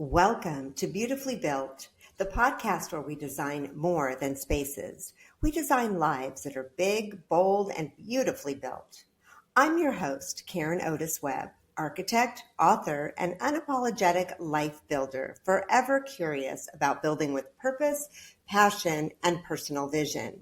Welcome to Beautifully Built, the podcast where we design more than spaces. We design lives that are big, bold, and beautifully built. I'm your host, Karen Otis-Webb, architect, author, and unapologetic life builder, forever curious about building with purpose, passion, and personal vision.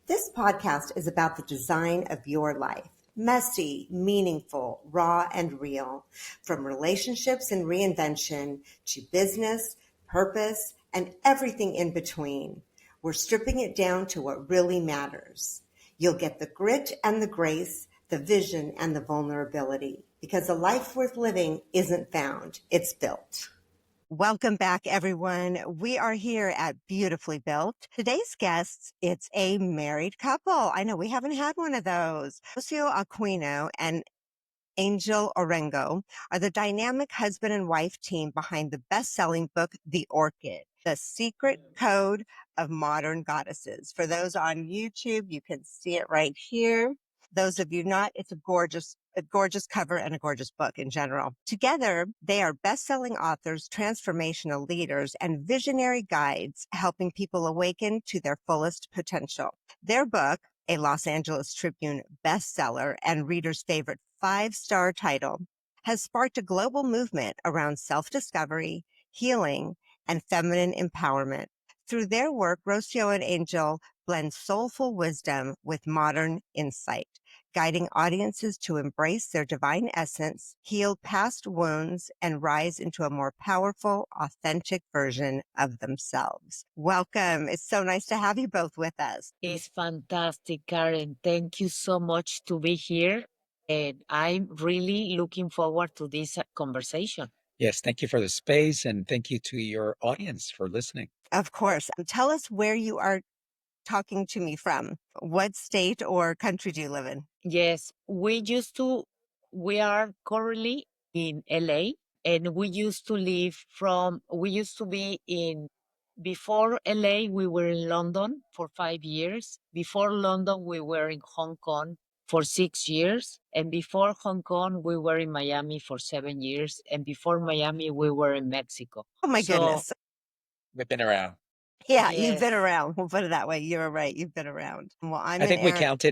This podcast is about the design of your life. Messy, meaningful, raw, and real. From relationships and reinvention to business, purpose, and everything in between. We're stripping it down to what really matters. You'll get the grit and the grace, the vision and the vulnerability, because a life worth living isn't found, it's built. Welcome back, everyone. We are here at Beautifully Built. Today's guests, it's a married couple. I know we haven't had one of those. Rocio Aquino and Angel Orengo are the dynamic husband and wife team behind the best-selling book, The Orchid, The Secret Code of Modern Goddesses. For those on YouTube, you can see it right here. Those of you not, it's a gorgeous cover and a gorgeous book in general. Together, they are best-selling authors, transformational leaders, and visionary guides helping people awaken to their fullest potential. Their book, a Los Angeles Tribune bestseller and readers' favorite 5-star title, has sparked a global movement around self-discovery, healing, and feminine empowerment. Through their work, Rocio and Angel blend soulful wisdom with modern insight, guiding audiences to embrace their divine essence, heal past wounds, and rise into a more powerful, authentic version of themselves. Welcome. It's so nice to have you both with us. It's fantastic, Karen. Thank you so much to be here. And I'm really looking forward to this conversation. Yes, thank you for the space, and thank you to your audience for listening. Of course. Tell us where you are talking to me from. What state or country do you live in? Yes, we are currently in LA, and we used to be before LA, we were in London for 5 years. Before London, we were in Hong Kong for 6 years. And before Hong Kong, we were in Miami for 7 years. And before Miami, we were in Mexico. Oh my goodness. We've been around. Yeah, you've been Yes. around. We'll put it that way. You're right. You've been around. Well, I'm I think in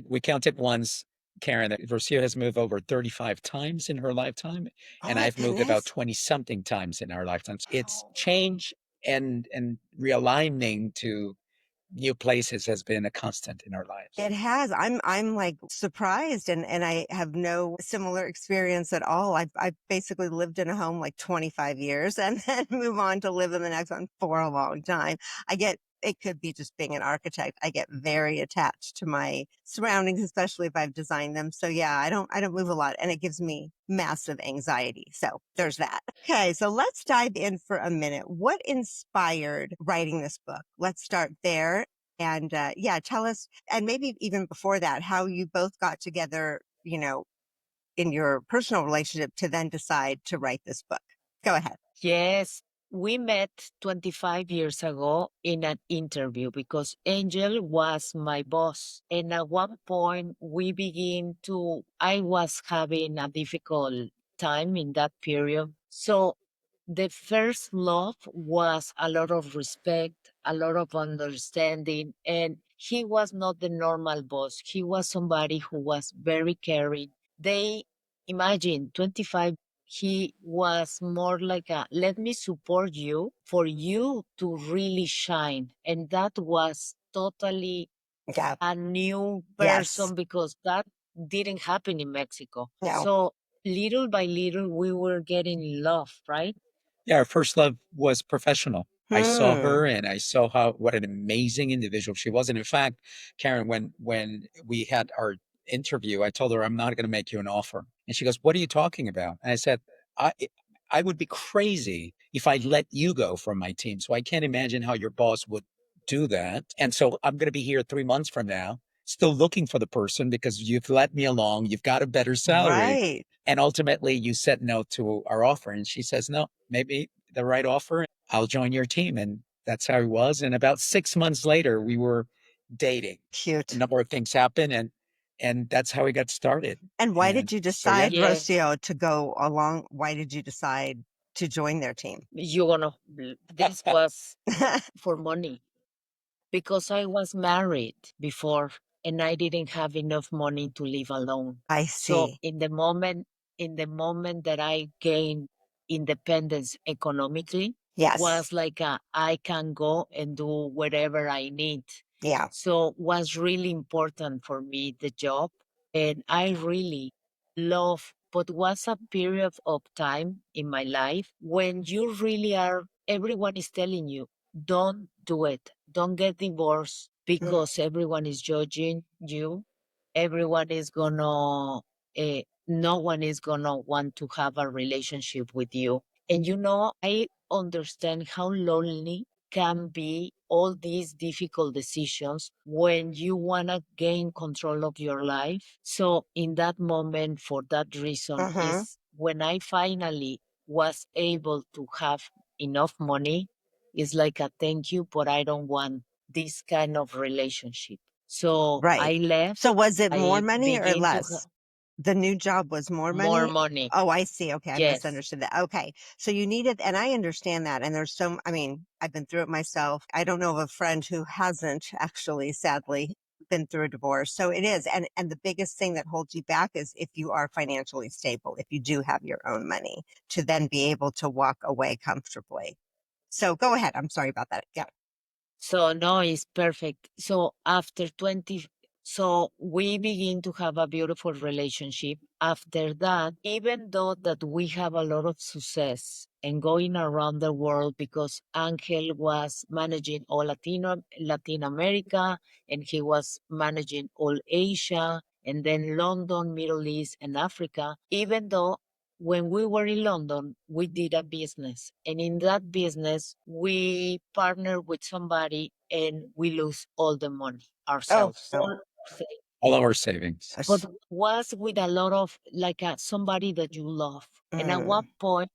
we counted once, Karen, that Rocio has moved over 35 times in her lifetime, Oh and my I've moved about goodness. 20-something times in our lifetimes. It's change and realigning to new places has been a constant in our lives. It has. I'm like surprised and I have no similar experience at all. I've basically lived in a home like 25 years and then move on to live in the next one for a long time. It could be just being an architect. I get very attached to my surroundings, especially if I've designed them. So yeah, I don't move a lot and it gives me massive anxiety. So there's that. Okay. So let's dive in for a minute. What inspired writing this book? Let's start there. And tell us, and maybe even before that, how you both got together, in your personal relationship to then decide to write this book. Go ahead. Yes, we met 25 years ago in an interview because Angel was my boss. And at one point, I was having a difficult time in that period. So the first love was a lot of respect, a lot of understanding. And he was not the normal boss. He was somebody who was very caring. Imagine 25, he was more like let me support you for you to really shine. And that was totally a new person because that didn't happen in Mexico. No. So little by little, we were getting love, right? Yeah, our first love was professional. I saw her and I saw what an amazing individual she was. And in fact, Karen, when we had our interview, I told her, I'm not going to make you an offer. And she goes, what are you talking about? And I said, I would be crazy if I let you go from my team. So I can't imagine how your boss would do that. And so I'm going to be here 3 months from now, still looking for the person because you've let me along. You've got a better salary. Right. And ultimately you said no to our offer. And she says, no, maybe the right offer, I'll join your team. And that's how it was. And about 6 months later, we were dating. Cute. A number of things happened and that's how we got started. And why did you decide, Yes. Rocio, to go along? Why did you decide to join their team? This was for money because I was married before and I didn't have enough money to live alone. I So see. in the moment that I gained independence economically, Yes. was like I can go and do whatever I need. Yeah. So was really important for me, the job. And I really love, but was a period of time in my life when you really are, everyone is telling you, don't do it. Don't get divorced because everyone is judging you. Everyone is gonna, no one is gonna want to have a relationship with you. And I understand how lonely can be all these difficult decisions when you want to gain control of your life. So in that moment, for that reason, is when I finally was able to have enough money, it's like a thank you, but I don't want this kind of relationship. So Right. I left. So was it more I money or begin to less? The new job was more more money? money. Oh, I see. Okay. I Yes. misunderstood that. Okay. So you needed, and I understand that. And there's I mean, I've been through it myself. I don't know of a friend who hasn't actually, sadly, been through a divorce. So it is. And the biggest thing that holds you back is if you are financially stable, if you do have your own money to then be able to walk away comfortably. So go ahead. I'm sorry about that. Yeah. So no, it's perfect. So after 20, so we begin to have a beautiful relationship. After that, even though that we have a lot of success and going around the world because Angel was managing all Latin America and he was managing all Asia and then London, Middle East and Africa, even though when we were in London, we did a business. And in that business, we partnered with somebody and we lose all the money ourselves. Oh, All our savings. But was with a lot of like somebody that you love. And at one point,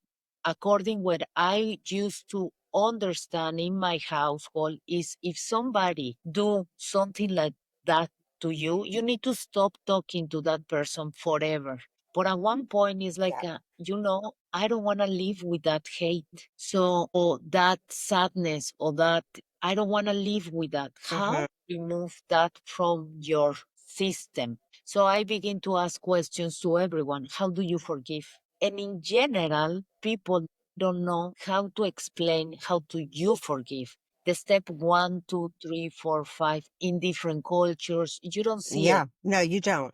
according what I used to understand in my household is if somebody do something like that to you, you need to stop talking to that person forever. But at one point, it's like, I don't want to live with that hate. So, or that sadness, or that, I don't want to live with that. How remove that from your system? So I begin to ask questions to everyone. How do you forgive? And in general, people don't know how to explain how do you forgive. The step 1, 2, 3, 4, 5 in different cultures, you don't see it. No, you don't.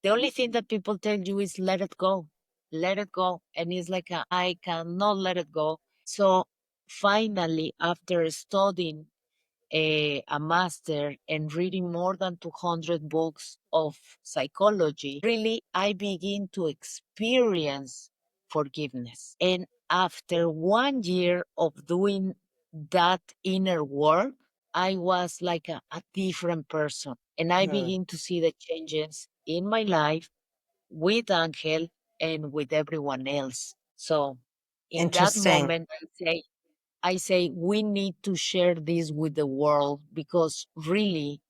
The only thing that people tell you is let it go, let it go. And it's like, I cannot let it go. So finally, after studying a master and reading more than 200 books of psychology, really, I begin to experience forgiveness. And after 1 year of doing that inner work, I was like a different person. And I begin to see the changes in my life with Angel and with everyone else. So in that Interesting. moment, I say we need to share this with the world because really,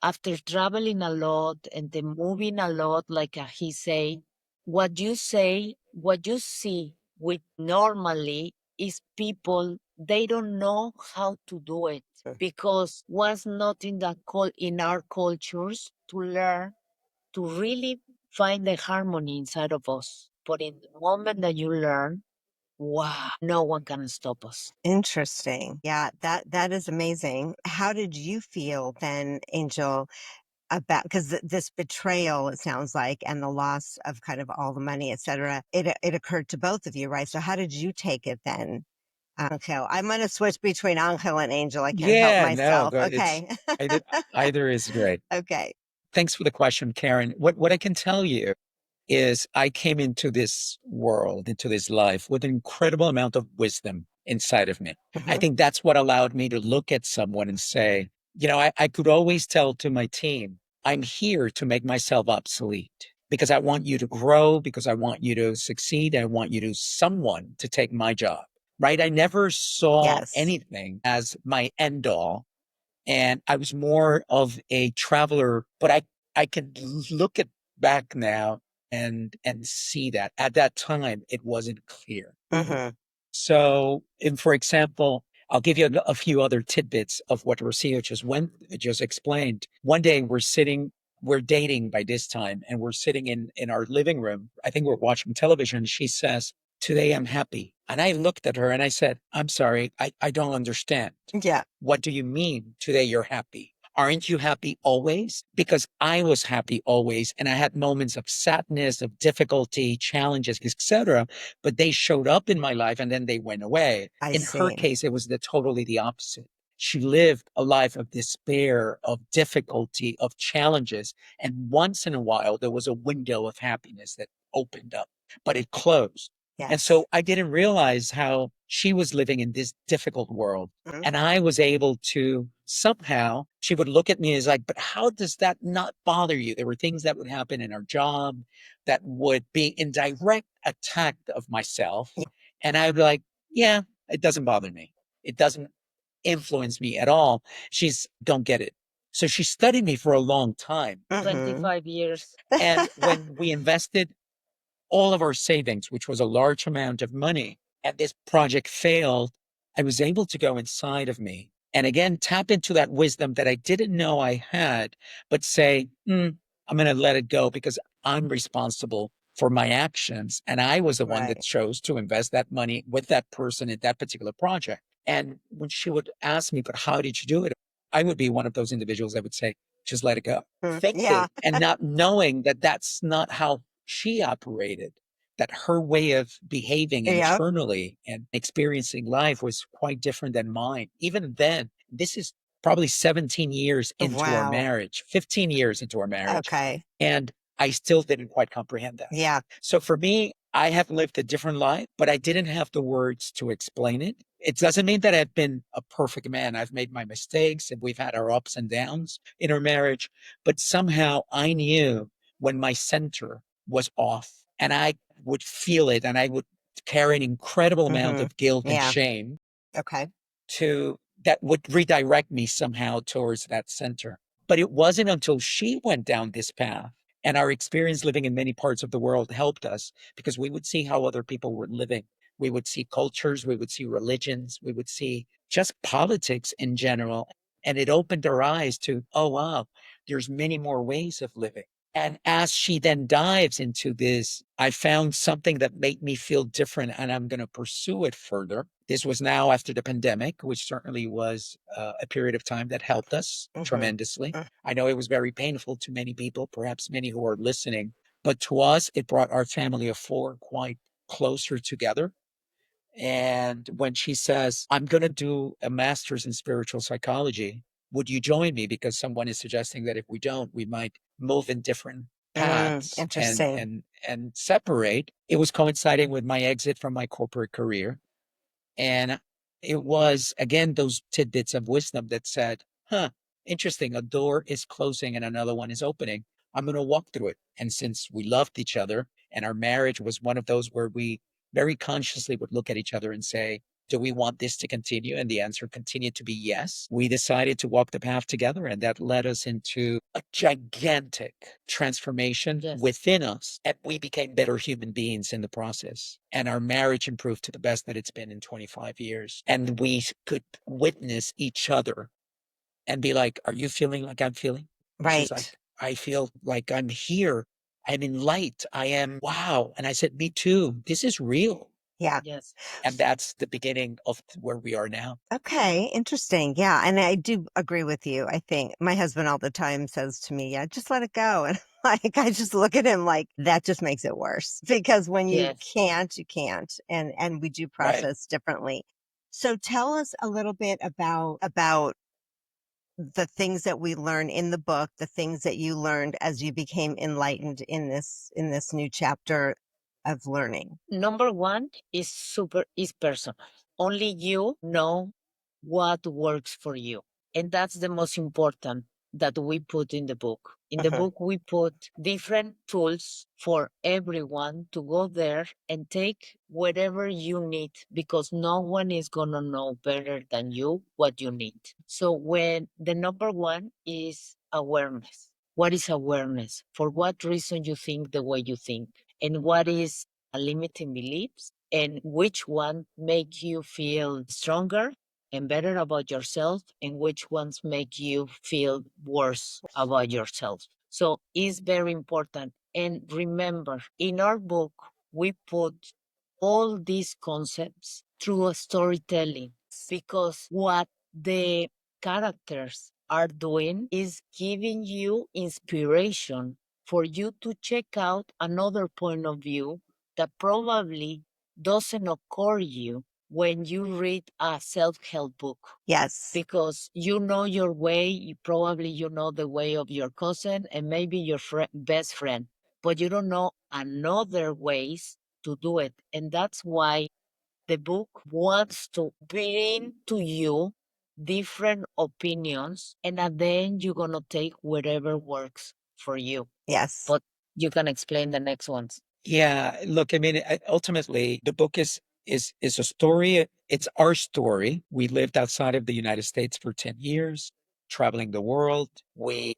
after traveling a lot and then moving a lot, like he said, what you say, what you see with normally is people, they don't know how to do it because was not in in our cultures to learn to really find the harmony inside of us. But in the moment that you learn, wow, no one can stop us. Interesting. Yeah, that is amazing. How did you feel then, Angel, about because this betrayal, it sounds like, and the loss of kind of all the money, et cetera, it occurred to both of you, right? So how did you take it then, Angel? I'm going to switch between Angel and Angel. I can't help Yeah, no, myself. it's Okay. either is great. Okay. Thanks for the question, Karen. What I can tell you is I came into this world, into this life with an incredible amount of wisdom inside of me. I think that's what allowed me to look at someone and say, I could always tell to my team, I'm here to make myself obsolete because I want you to grow, because I want you to succeed. I want you to someone to take my job, right? I never saw anything as my end all. And I was more of a traveler, but I can look at back now and see that. At that time, it wasn't clear. Mhm. So, for example, I'll give you a few other tidbits of what Rocio just explained. One day we're dating by this time, and we're sitting in our living room. I think we're watching television. And she says, "Today I'm happy." And I looked at her and I said, "I'm sorry, I don't understand. Yeah. What do you mean today you're happy? Aren't you happy always?" Because I was happy always, and I had moments of sadness, of difficulty, challenges, etc. But they showed up in my life and then they went away. I In her see. case, it was totally the opposite. She lived a life of despair, of difficulty, of challenges. And once in a while, there was a window of happiness that opened up, but it closed. And Yes. so I didn't realize how she was living in this difficult world. Mhm. And I was able to somehow, she would look at me as like, but how does that not bother you? There were things that would happen in our job that would be in direct attack of myself. Yeah. And I'd be like, yeah, it doesn't bother me. It doesn't influence me at all. Don't get it. So she studied me for a long time. Mhm. 25 years. And when we invested all of our savings, which was a large amount of money, and this project failed, I was able to go inside of me and again tap into that wisdom that I didn't know I had, but say, I'm going to let it go because I'm responsible for my actions. And I was the one that Right. chose to invest that money with that person in that particular project. And when she would ask me, but how did you do it? I would be one of those individuals that would say, just let it go. Yeah. And not knowing that that's not how she operated, that her way of behaving Yep. internally and experiencing life was quite different than mine. Even then, this is probably 17 years into our Wow. marriage, 15 years into our marriage. Okay. And I still didn't quite comprehend that. Yeah. So for me, I have lived a different life, but I didn't have the words to explain it. It doesn't mean that I've been a perfect man. I've made my mistakes and we've had our ups and downs in our marriage, but somehow I knew when my center was off and I would feel it and I would carry an incredible amount of guilt and Yeah. shame Okay. that would redirect me somehow towards that center. But it wasn't until she went down this path and our experience living in many parts of the world helped us because we would see how other people were living. We would see cultures, we would see religions, we would see just politics in general. And it opened our eyes to, oh, wow, there's many more ways of living. And as she then dives into this, I found something that made me feel different and I'm going to pursue it further. This was now after the pandemic, which certainly was a period of time that helped us tremendously. I know it was very painful to many people, perhaps many who are listening, but to us, it brought our family of four quite closer together. And when she says, I'm going to do a master's in spiritual psychology, would you join me? Because someone is suggesting that if we don't, we might move in different paths Interesting. and separate. It was coinciding with my exit from my corporate career. And it was, again, those tidbits of wisdom that said, interesting. A door is closing and another one is opening. I'm going to walk through it. And since we loved each other and our marriage was one of those where we very consciously would look at each other and say, do we want this to continue? And the answer continued to be yes. We decided to walk the path together, and that led us into a gigantic transformation within us. And we became better human beings in the process. And our marriage improved to the best that it's been in 25 years. And we could witness each other and be like, are you feeling like I'm feeling? And she's like, I feel like I'm here. I'm in light. I am, wow. And I said, me too. This is real. Yeah. Yes. And that's the beginning of where we are now. Okay. Interesting. Yeah. And I do agree with you. I think my husband all the time says to me, yeah, just let it go. And like, I just look at him like that just makes it worse because when you can't, you can't. And we do process differently. So tell us a little bit about the things that we learn in the book, the things that you learned as you became enlightened in this new chapter of learning. Number one is personal. Only you know what works for you. And that's the most important that we put in the book. In the book, we put different tools for everyone to go there and take whatever you need because no one is going to know better than you what you need. So when the number one is awareness. what is awareness, for what reason you think the way you think, and what is a limiting beliefs, and which one make you feel stronger and better about yourself, and which ones make you feel worse about yourself. So it's very important. And remember, in our book, we put all these concepts through a storytelling, because what the characters are doing is giving you inspiration for you to check out another point of view that probably doesn't occur you when you read a self-help book. Yes. Because you know your way, probably you know the way of your cousin and maybe your best friend, but you don't know another ways to do it. And that's why the book wants to bring to you different opinions, and at the end you're gonna take whatever works for you. Yes. But you can explain the next ones. Yeah, look, I mean, ultimately, the book is a story. It's our story. We lived outside of the United States for 10 years, traveling the world. We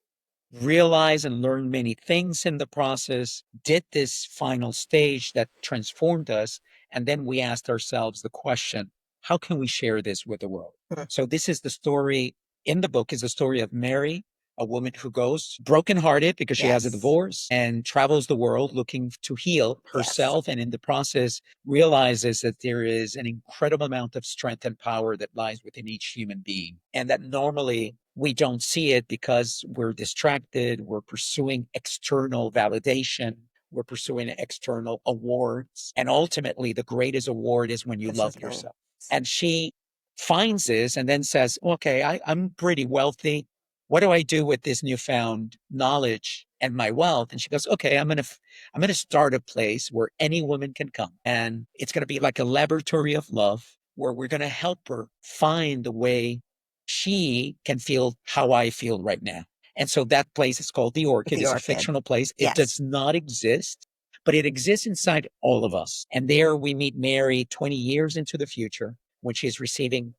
realized and learned many things in the process, did this final stage that transformed us. And then we asked ourselves the question, how can we share this with the world? So this is the story in the book, is the story of Mary, a woman who goes brokenhearted because she has a Yes. divorce and travels the world looking to heal herself. And in the process, realizes that there is an incredible amount of strength and power that lies within each human being. And that normally we don't see it because we're distracted, we're pursuing external validation, we're pursuing external awards. And ultimately, the greatest award is when you love yourself. And she finds this and then says, okay, I'm pretty wealthy. What do I do with this newfound knowledge and my wealth? And she goes, okay, I'm gonna start a place where any woman can come, and it's gonna be like a laboratory of love where we're gonna help her find the way she can feel how I feel right now. And so that place is called the Orchid. It's a fictional place. It does not exist, but it exists inside all of us. And there we meet Mary 20 years into the future when she's receiving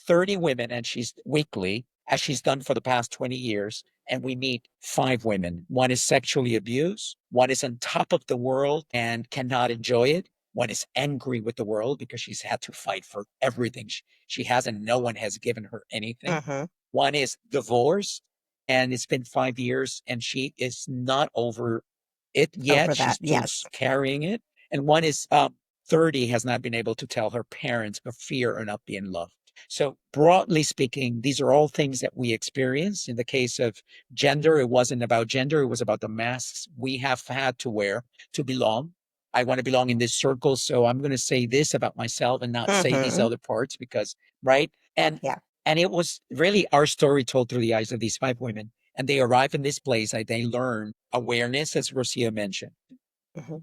30 women, and she's weekly, as she's done for the past 20 years. And we meet 5 women. One is sexually abused. One is on top of the world and cannot enjoy it. One is angry with the world because she's had to fight for everything she has, and no one has given her anything. One is divorced, and it's been 5 years, and she is not over it yet. She's still carrying it. And one is 30, has not been able to tell her parents for fear of not being loved. So broadly speaking, these are all things that we experience. In the case of gender, it wasn't about gender. It was about the masks we have had to wear to belong. I want to belong in this circle, so I'm going to say this about myself and not say these other parts because, right? And it was really our story told through the eyes of these 5 women. And they arrive in this place, they learn awareness, as Rocio mentioned.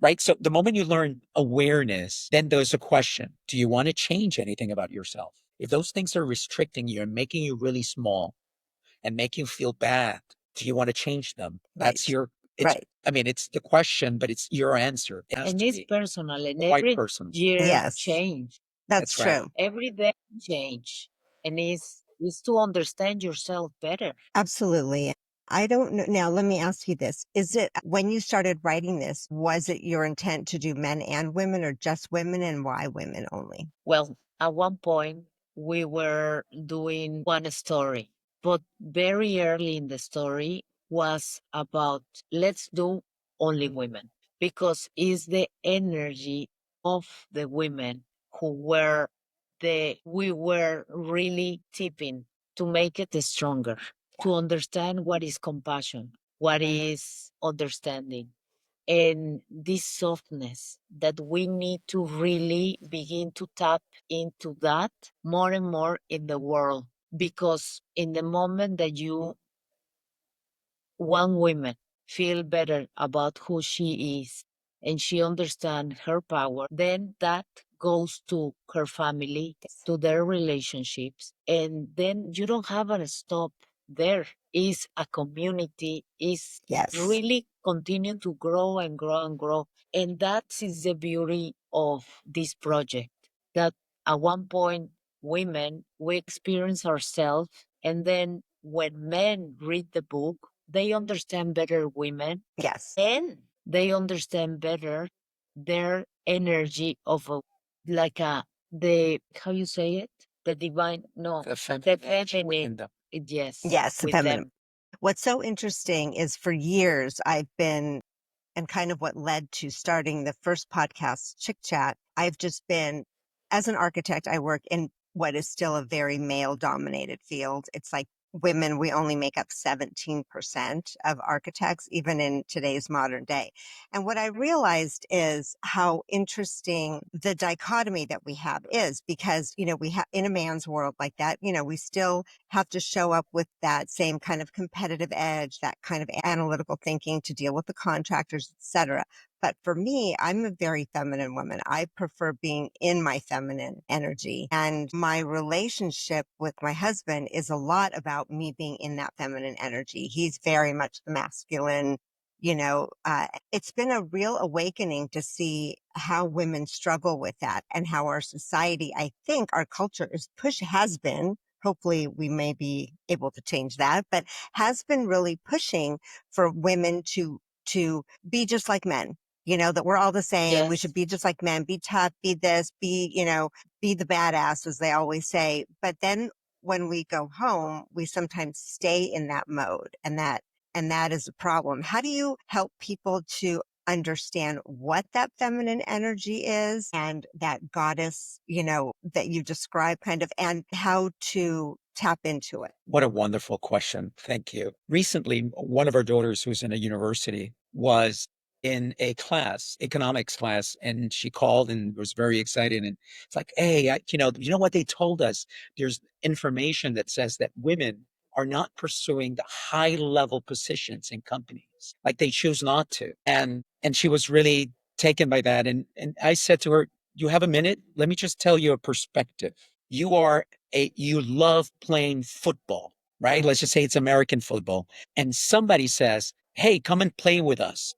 Right. So the moment you learn awareness, then there's a question. Do you want to change anything about yourself? If those things are restricting you and making you really small and make you feel bad, do you want to change them? That's your, I mean, it's the question, but it's your answer. And it's personal, and quite every personal. year change. That's true. Every day change. And it's to understand yourself better. Absolutely. I don't know. Now, let me ask you this. Is it when you started writing this, was it your intent to do men and women or just women, and why women only? Well, at one point, we were doing one story, but very early in the story was about let's do only women, because it's the energy of the women who were we were really tipping to make it stronger, to understand what is compassion, what is understanding, and this softness that we need to really begin to tap into that more and more in the world. Because in the moment that you, one woman, feel better about who she is and she understands her power, then that goes to her family, to their relationships, and then you don't have a stop there. Is a community, is really continue to grow and grow and grow. And that is the beauty of this project, that at one point, women, we experience ourselves, and then when men read the book, they understand better women. Yes. And they understand better their energy of the, how you say it? The divine, no, The the feminine feminine. them. Yes. Yes, the with feminine. them. What's so interesting is for years I've been, and kind of what led to starting the first podcast, Chick Chat, I've just been, as an architect, I work in what is still a very male dominated field. It's like women, we only make up 17% of architects, even in today's modern day. And what I realized is how interesting the dichotomy that we have is, because, we have in a man's world like that, we still have to show up with that same kind of competitive edge, that kind of analytical thinking to deal with the contractors, etc. But for me, I'm a very feminine woman. I prefer being in my feminine energy. And my relationship with my husband is a lot about me being in that feminine energy. He's very much the masculine. It's been a real awakening to see how women struggle with that, and how our society, I think our culture has been, hopefully we may be able to change that, but has been really pushing for women to be just like men. That we're all the same. We should be just like men, be tough, be this, be the badass, as they always say. But then when we go home, we sometimes stay in that mode, and that is a problem. How do you help people to understand what that feminine energy is, and that goddess, that you describe kind of, and how to tap into it? What a wonderful question. Thank you. Recently, one of our daughters who's in a university was in a class, economics class, and she called and was very excited. And it's like, hey, you know what they told us? There's information that says that women are not pursuing the high level positions in companies. Like they choose not to. And she was really taken by that. And I said to her, you have a minute? Let me just tell you a perspective. You love playing football, right? Let's just say it's American football. And somebody says, hey, come and play with us.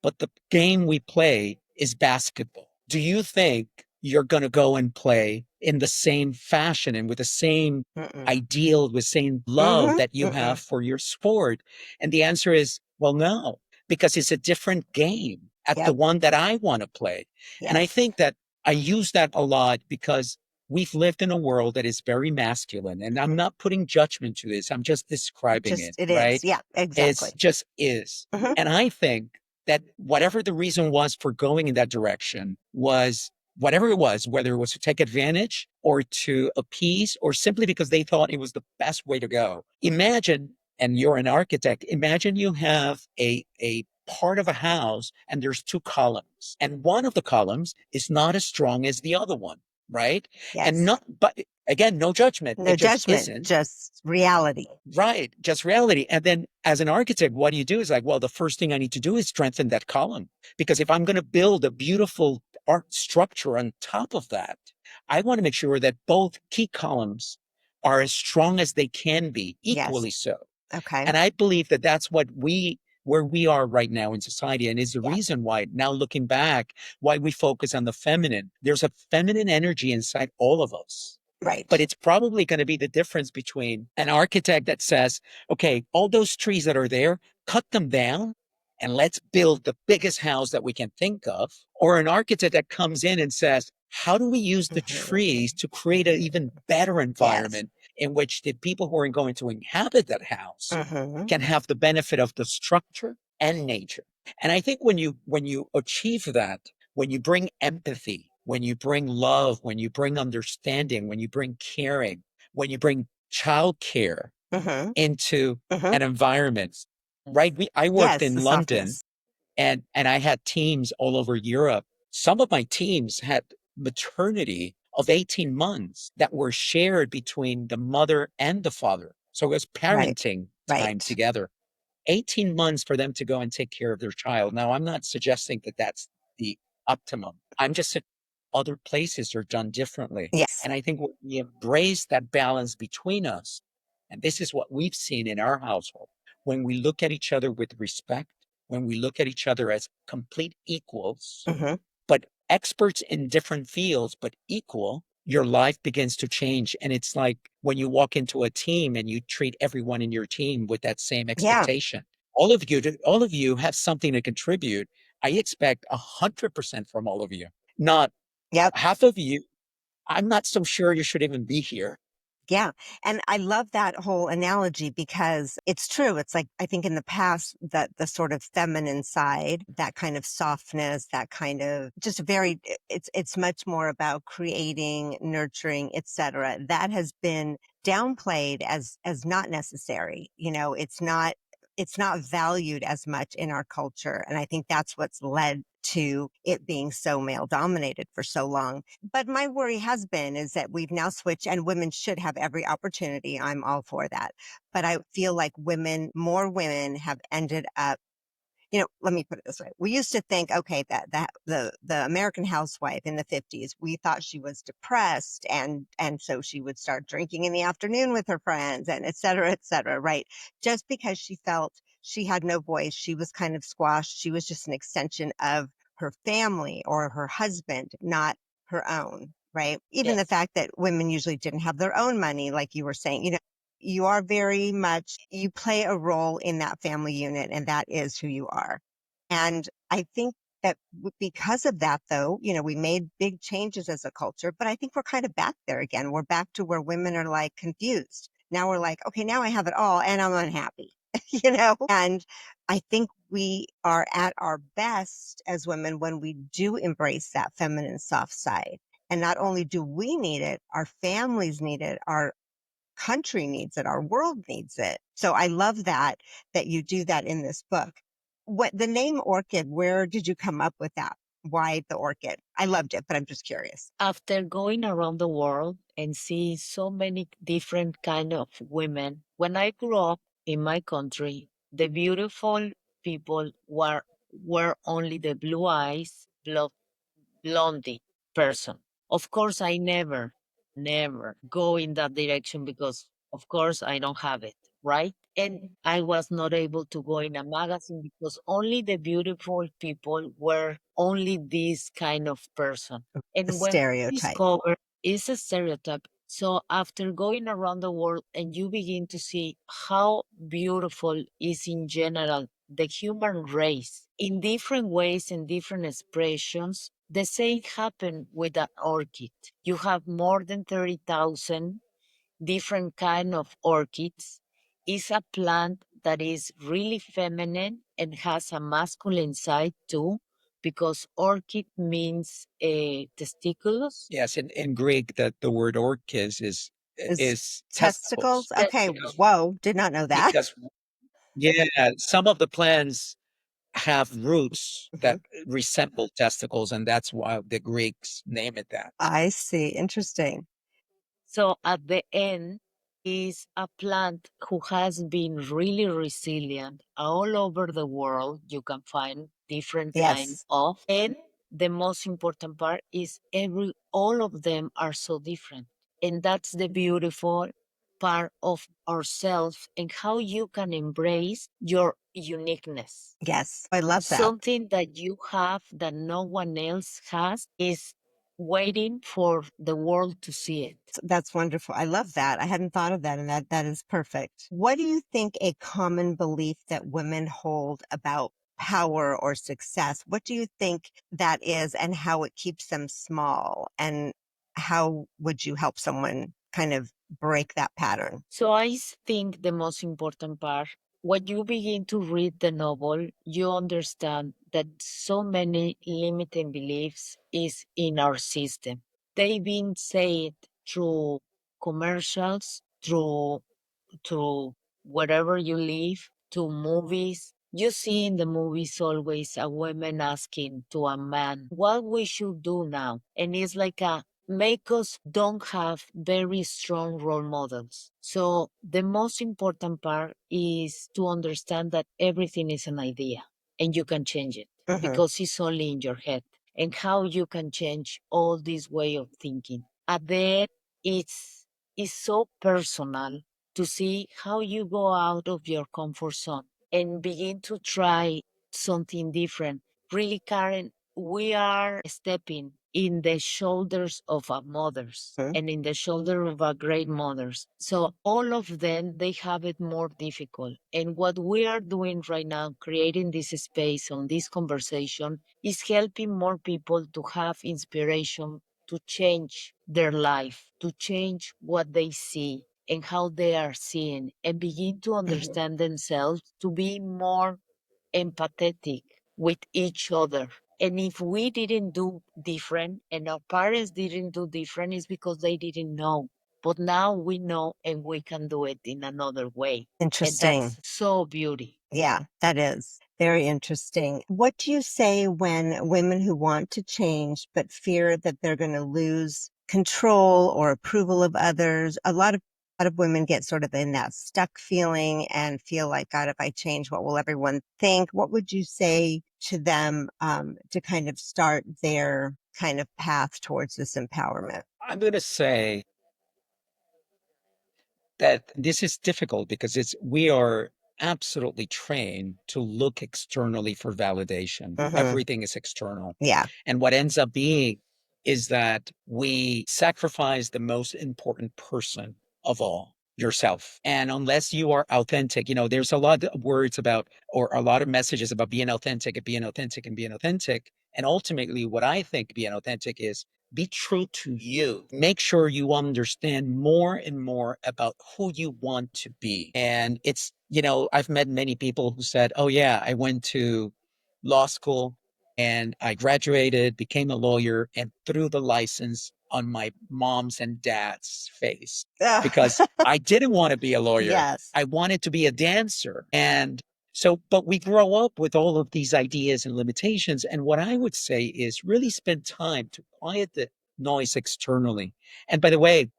But the game we play is basketball. Do you think you're going to go and play in the same fashion and with the same ideal, with same love that you have for your sport? And the answer is, well, no, because it's a different game at the one that I want to play. And I think that I use that a lot because we've lived in a world that is very masculine, and I'm not putting judgment to this. I'm just describing it, right? Yeah, exactly. It just is. And I think that whatever the reason was for going in that direction was whatever it was, whether it was to take advantage or to appease or simply because they thought it was the best way to go. Imagine, and you're an architect, imagine you have a part of a house and there's two columns, and one of the columns is not as strong as the other one, right? Yes. And not, but again, no judgment. No it just judgment, isn't. just reality. Right. Just reality. And then as an architect, what do you do is like, well, the first thing I need to do is strengthen that column. Because if I'm going to build a beautiful art structure on top of that, I want to make sure that both key columns are as strong as they can be, equally so. Okay. And I believe that that's where we are right now in society, and is the reason why, now looking back, why we focus on the feminine. There's a feminine energy inside all of us. Right. But it's probably going to be the difference between an architect that says, okay, all those trees that are there, cut them down and let's build the biggest house that we can think of, or an architect that comes in and says, how do we use the trees to create an even better environment in which the people who are going to inhabit that house can have the benefit of the structure and nature? And I think when you achieve that, when you bring empathy, when you bring love, when you bring understanding, when you bring caring, when you bring childcare into an environment, right? I worked in London, and I had teams all over Europe. Some of my teams had maternity of 18 months that were shared between the mother and the father. So it was parenting time together. 18 months for them to go and take care of their child. Now, I'm not suggesting that that's the optimum. I'm just saying other places are done differently. Yes. And I think when we embrace that balance between us, and this is what we've seen in our household, when we look at each other with respect, when we look at each other as complete equals, but experts in different fields, but equal, your life begins to change. And it's like when you walk into a team and you treat everyone in your team with that same expectation. all of you have something to contribute. I expect 100% from all of you, not Yep. half of you. I'm not so sure you should even be here. Yeah. And I love that whole analogy because it's true. It's like, I think in the past that the sort of feminine side, that kind of softness, that kind of just very, it's much more about creating, nurturing, etc. That has been downplayed as not necessary. You know, it's not valued as much in our culture. And I think that's what's led to it being so male dominated for so long. But my worry has been is that we've now switched and women should have every opportunity. I'm all for that. But I feel like more women have ended up, you know, let me put it this way. We used to think, okay, that the American housewife in the 50s, we thought she was depressed and so she would start drinking in the afternoon with her friends and et cetera, right? Just because she felt she had no voice, she was kind of squashed. She was just an extension of her family or her husband, not her own, right? Even the Yes. fact that women usually didn't have their own money, like you were saying, you know, you are very much, you play a role in that family unit, and that is who you are. And I think that because of that, though, you know, we made big changes as a culture, but I think we're kind of back there again. We're back to where women are like confused. Now we're like, okay, now I have it all and I'm unhappy, you know? And I think we are at our best as women when we do embrace that feminine soft side. And not only do we need it, our families need it, our country needs it, our world needs it. So I love that you do that in this book. What the name Orchid, where did you come up with that? Why the orchid? I loved it, but I'm just curious. After going around the world and see so many different kind of women, when I grew up in my country, the beautiful people were only the blue eyes, blondie person. Of course, I never go in that direction because, of course, I don't have it, right? And I was not able to go in a magazine because only the beautiful people were only this kind of person. The And when I stereotype. discovered it's a stereotype. So after going around the world and you begin to see how beautiful is in general the human race in different ways and different expressions, the same happened with an orchid. You have more than 30,000 different kind of orchids. It's a plant that is really feminine and has a masculine side too, because orchid means testiculus. Yes, in Greek, that the word orchis Is is testicles? testicles. Okay. Testicles. Whoa. Did not know that. Because yeah, some of the plants have roots Mhm. that resemble testicles, and that's why the Greeks name it that. I see. Interesting. So at the end is a plant who has been really resilient all over the world. You can find different kind Yes. of, and the most important part is all of them are so different. And that's the beautiful part of ourselves and how you can embrace your uniqueness. Yes. I love that. Something that you have that no one else has is waiting for the world to see it. That's wonderful. I love that. I hadn't thought of that, and that is perfect. What do you think a common belief that women hold about power or success? What do you think that is, and how it keeps them small? And how would you help someone kind of break that pattern? So think the most important part, when you begin to read the novel, you understand that so many limiting beliefs is in our system. They've been said through commercials, through wherever you live, to movies. You see in the movies always a woman asking to a man what we should do now. And it's like a make us don't have very strong role models. So the most important part is to understand that everything is an idea and you can change it Hmm. because it's only in your head and how you can change all this way of thinking. At the end, it's so personal to see how you go out of your comfort zone and begin to try something different. Really, Karen, we are stepping in the shoulders of our mothers and in the shoulder of our great mothers. So all of them, they have it more difficult. And what we are doing right now, creating this space on this conversation, is helping more people to have inspiration to change their life, to change what they see and how they are seeing, and begin to understand themselves, to be more empathetic with each other. And if we didn't do different and our parents didn't do different, it's because they didn't know. But now we know and we can do it in another way. Interesting. And that's so beauty. Yeah, that is very interesting. What do you say when women who want to change but fear that they're going to lose control or approval of others? A lot of women get sort of in that stuck feeling and feel like, God, if I change, what will everyone think? What would you say to them to kind of start their kind of path towards this empowerment? I'm going to say that this is difficult because we are absolutely trained to look externally for validation. Everything is external. Yeah, And what ends up being is that we sacrifice the most important person of all, yourself. And unless you are authentic, there's a lot of words about, or a lot of messages about being authentic and being authentic and being authentic. And ultimately, what I think being authentic is be true to you. Make sure you understand more and more about who you want to be. And I've met many people who said, oh, yeah, I went to law school and I graduated, became a lawyer, and threw the license on my mom's and dad's face because I didn't want to be a lawyer. Yes. I wanted to be a dancer. And so, but we grow up with all of these ideas and limitations. And what I would say is really spend time to quiet the noise externally. And by the way,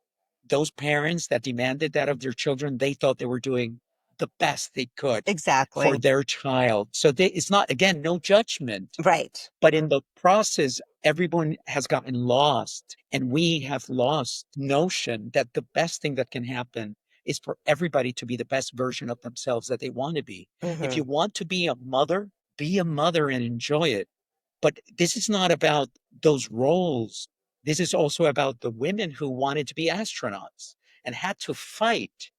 those parents that demanded that of their children, they thought they were doing the best they could Exactly. for their child. So it's not, again, no judgment. Right. But in the process, everyone has gotten lost, and we have lost notion that the best thing that can happen is for everybody to be the best version of themselves that they want to be. If you want to be a mother and enjoy it. But this is not about those roles. This is also about the women who wanted to be astronauts and had to fight,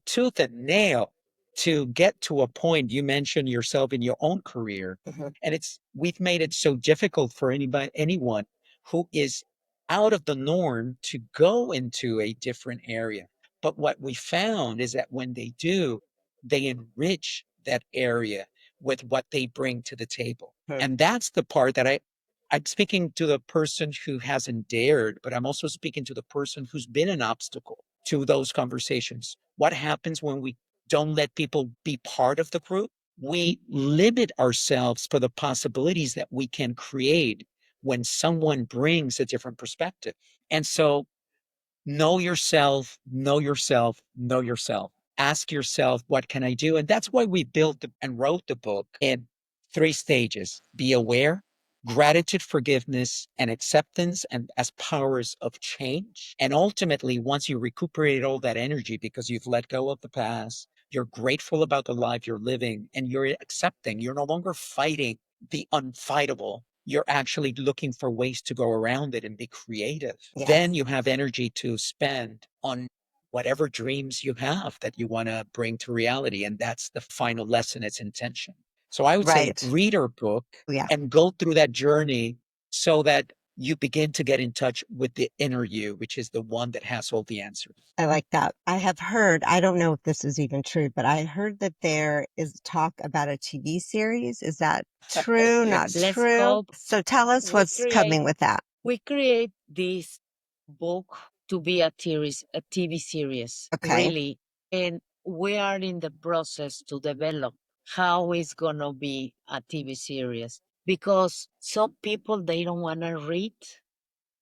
tooth and nail to get to a point. You mentioned yourself in your own career. And we've made it so difficult for anyone who is out of the norm to go into a different area. But what we found is that when they do, they enrich that area with what they bring to the table. And that's the part that I'm speaking to the person who hasn't dared, but I'm also speaking to the person who's been an obstacle to those conversations. What happens when we don't let people be part of the group? We limit ourselves for the possibilities that we can create when someone brings a different perspective. And so know yourself, know yourself, know yourself. Ask yourself, what can I do? And that's why we built and wrote the book in 3 stages: be aware, gratitude, forgiveness, and acceptance, and as powers of change. And ultimately, once you recuperate all that energy because you've let go of the past, you're grateful about the life you're living, and you're accepting, you're no longer fighting the unfightable. You're actually looking for ways to go around it and be creative. Yes. Then you have energy to spend on whatever dreams you have that you want to bring to reality. And that's the final lesson, it's intention. So I would say read our book and go through that journey so that you begin to get in touch with the inner you, which is the one that has all the answers. I like that. I have heard, I don't know if this is even true, but I heard that there is talk about a TV series. Is that true? Not Let's true? hope. So tell us what's coming with that. We create this book to be a TV series, Okay. really. And we are in the process to develop how it's going to be a TV series because some people, they don't want to read.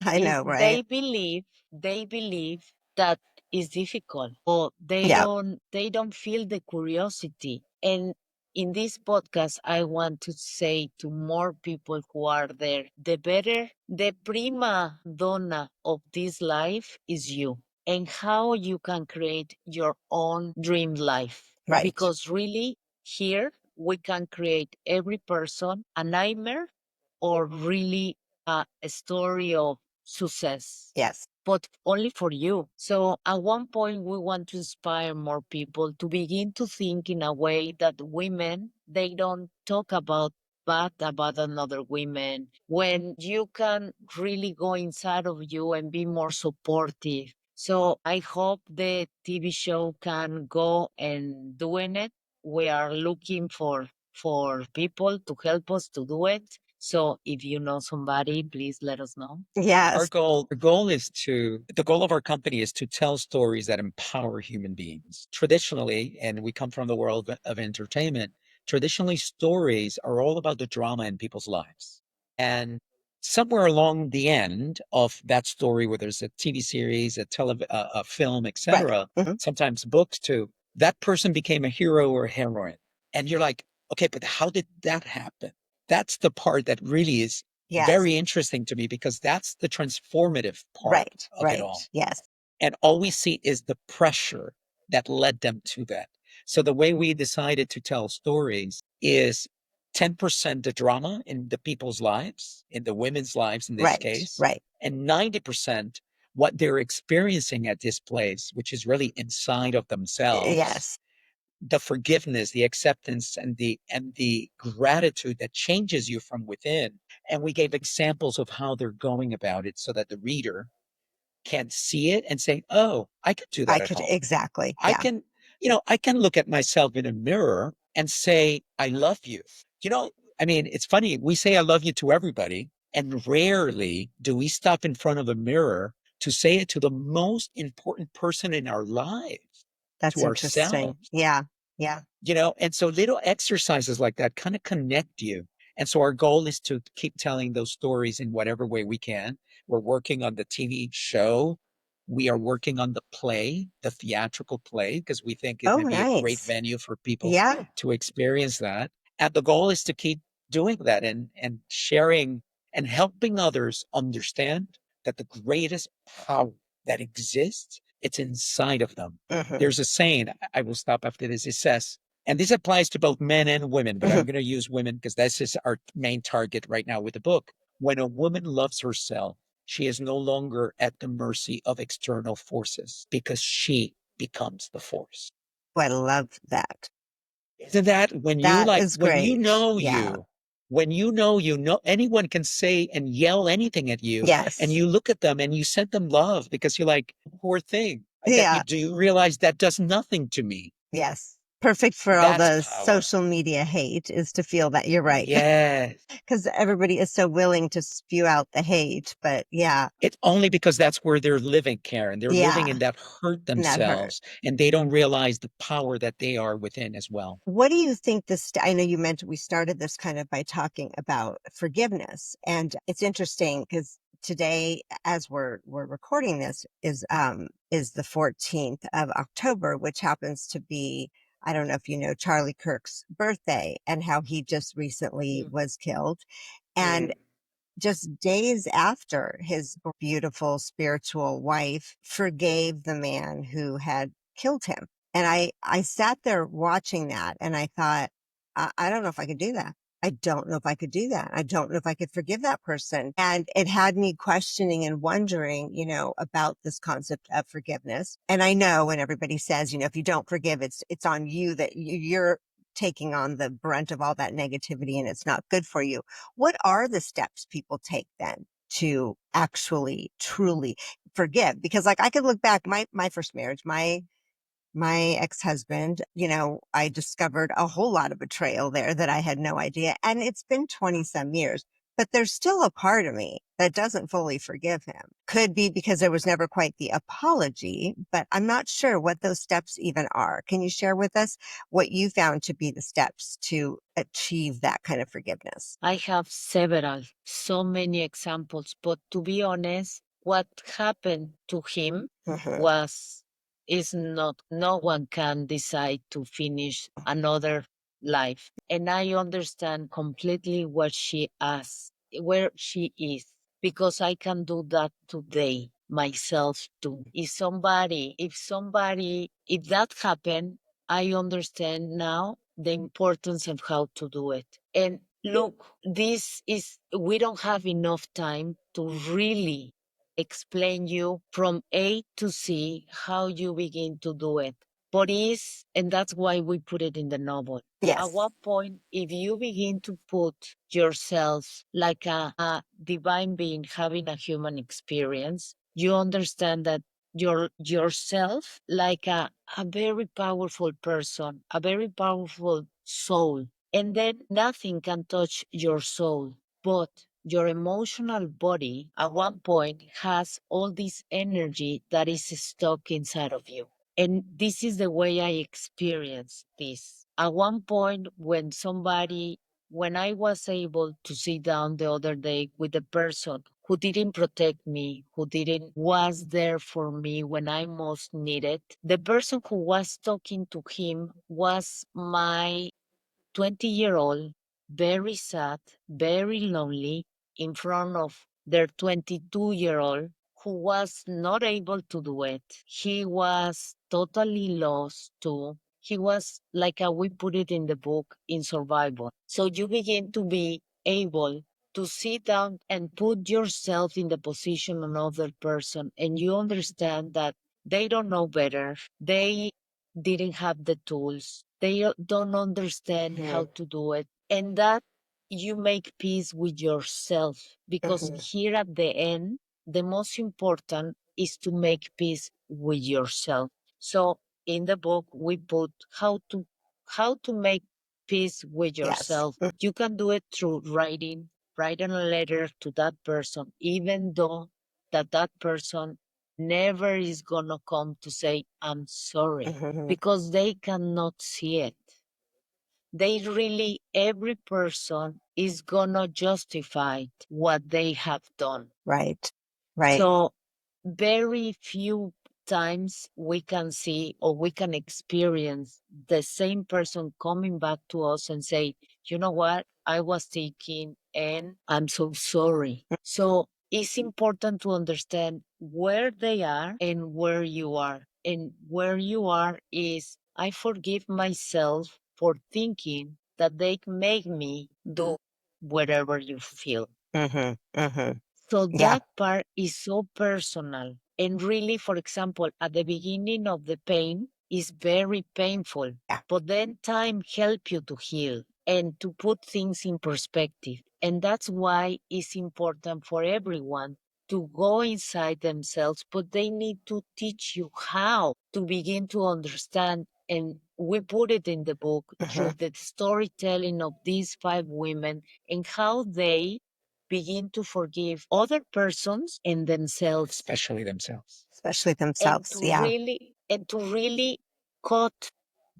I know, right? They believe that is difficult or they don't feel the curiosity. And in this podcast, I want to say to more people who are there, the prima donna of this life is you, and how you can create your own dream life. Right. Because really, here we can create every person a nightmare or really a story of success. Yes. But only for you. So at one point, we want to inspire more people to begin to think in a way that women, they don't talk about bad about another women. When you can really go inside of you and be more supportive. So I hope the TV show can go and doing it. We are looking for people to help us to do it. So if you know somebody, please let us know. Yes. The goal of our company is to tell stories that empower human beings. Traditionally, and we come from the world of entertainment, traditionally stories are all about the drama in people's lives. And somewhere along the end of that story, whether it's a TV series, a film, Right. etc., sometimes books too, that person became a hero or a heroine. And you're like, okay, but how did that happen? That's the part that really is Yes. very interesting to me, because that's the transformative part Right. of it Right. all. Yes. And all we see is the pressure that led them to that. So the way we decided to tell stories is 10% the drama in the people's lives, in the women's lives in this Right. case, Right. and 90% what they're experiencing at this place, which is really inside of themselves. Yes. The forgiveness, the acceptance, and the gratitude that changes you from within. And we gave examples of how they're going about it so that the reader can see it and say, oh, I could do I that at could home. exactly. I Yeah. can, I can look at myself in a mirror and say, I love you. I mean, it's funny. We say I love you to everybody, and rarely do we stop in front of a mirror to say it to the most important person in our lives, That's to interesting. ourselves. Yeah. Yeah. And so little exercises like that kind of connect you. And so our goal is to keep telling those stories in whatever way we can. We're working on the TV show. We are working on the play, the theatrical play, because we think it Oh, may be a great nice. venue for people Yeah. to experience that. And the goal is to keep doing that and sharing and helping others understand that the greatest power that exists, it's inside of them. There's a saying, I will stop after this. It says, and this applies to both men and women, but I'm going to use women because this is our main target right now with the book. When a woman loves herself, she is no longer at the mercy of external forces because she becomes the force. Oh, I love that. Isn't that when That is when you great. know Yeah. when you know, anyone can say and yell anything at you, and Yes. you look at them and you send them love because you're like, poor thing. Yeah. Do you realize that does nothing to me? Yes. Perfect for all That's the power. social media hate is to feel that you're right. Yeah. Because everybody is so willing to spew out the hate. But yeah. It's only because that's where they're living, Karen. They're living Yeah. in that hurt And that hurt. themselves, and they don't realize the power that they are within as well. What do you think I know you mentioned we started this kind of by talking about forgiveness. And it's interesting because today, as we're recording this, is the 14th of October, which happens to be, I don't know if you know, Charlie Kirk's birthday and how he just recently was killed. And just days after, his beautiful spiritual wife forgave the man who had killed him. And I sat there watching that and I thought, I don't know if I could do that. I don't know if I could do that. I don't know if I could forgive that person. And it had me questioning and wondering, about this concept of forgiveness. And I know when everybody says, if you don't forgive, it's on you, that you're taking on the brunt of all that negativity and it's not good for you. What are the steps people take then to actually truly forgive? Because like I could look back, my first marriage, my ex-husband, I discovered a whole lot of betrayal there that I had no idea. And it's been 20 some years, but there's still a part of me that doesn't fully forgive him. Could be because there was never quite the apology, but I'm not sure what those steps even are. Can you share with us what you found to be the steps to achieve that kind of forgiveness? I have so many examples, but to be honest, what happened to him was is not, no one can decide to finish another life. And I understand completely what she asked, where she is, because I can do that today myself too. If that happened, I understand now the importance of how to do it. And Look, we don't have enough time to really explain you from A to C how you begin to do it. But and that's why we put it in the novel. Yes. At what point, if you begin to put yourself like a divine being having a human experience, you understand that yourself like a very powerful person, a very powerful soul. And then nothing can touch your soul, but your emotional body at one point has all this energy that is stuck inside of you. And this is the way I experienced this. At one point, when I was able to sit down the other day with a person who didn't protect me, who didn't was there for me when I most needed, the person who was talking to him was my 20-year-old, very sad, very lonely, in front of their 22-year-old who was not able to do it. He was totally lost too. He was like we put it in the book in survival. So you begin to be able to sit down and put yourself in the position of another person, and you understand that they don't know better. They didn't have the tools. They don't understand how to do it. And that you make peace with yourself because here at the end, the most important is to make peace with yourself. So in the book, we put how to make peace with yourself. You can do it through writing a letter to that person, even though that person never is gonna come to say, I'm sorry, because they cannot see it. They really, every person is gonna justify what they have done. Right. Right. So very few times we can see or we can experience the same person coming back to us and say, you know what, I was thinking and I'm so sorry. So it's important to understand where they are and where you are. And where you are is I forgive myself for thinking that they make me do whatever you feel. So that part is so personal. And really, for example, at the beginning of the pain is very painful. But then time helps you to heal and to put things in perspective. And that's why it's important for everyone to go inside themselves, but they need to teach you how to begin to understand. And we put it in the book through the storytelling of these 5 women and how they begin to forgive other persons and themselves, especially themselves. Especially and themselves. to really cut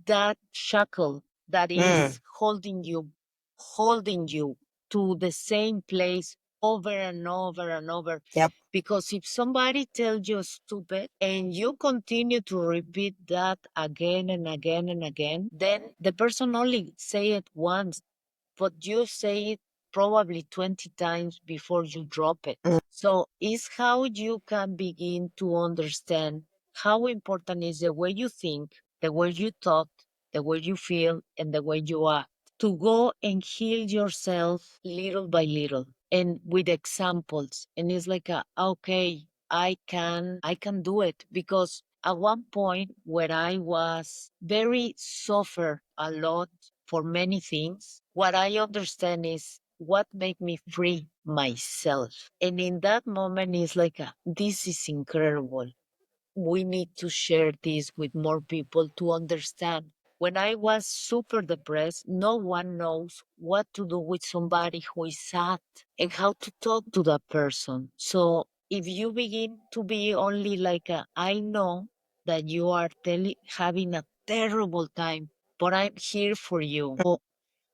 that shackle that is holding you to the same place over and over and over. Yep. Because if somebody tells you stupid and you continue to repeat that again and again and again, then the person only say it once, but you say it probably 20 times before you drop it. So it's how you can begin to understand how important is the way you think, the way you talk, the way you feel, and the way you act. To go and heal yourself little by little and with examples. And it's like okay, I can do it because at one point where I was very suffer a lot for many things, what I understand is what make me free myself. And in that moment, it's like, this is incredible. We need to share this with more people to understand. When I was super depressed, no one knows what to do with somebody who is sad and how to talk to that person. So if you begin to be only like, I know that you are having a terrible time, but I'm here for you.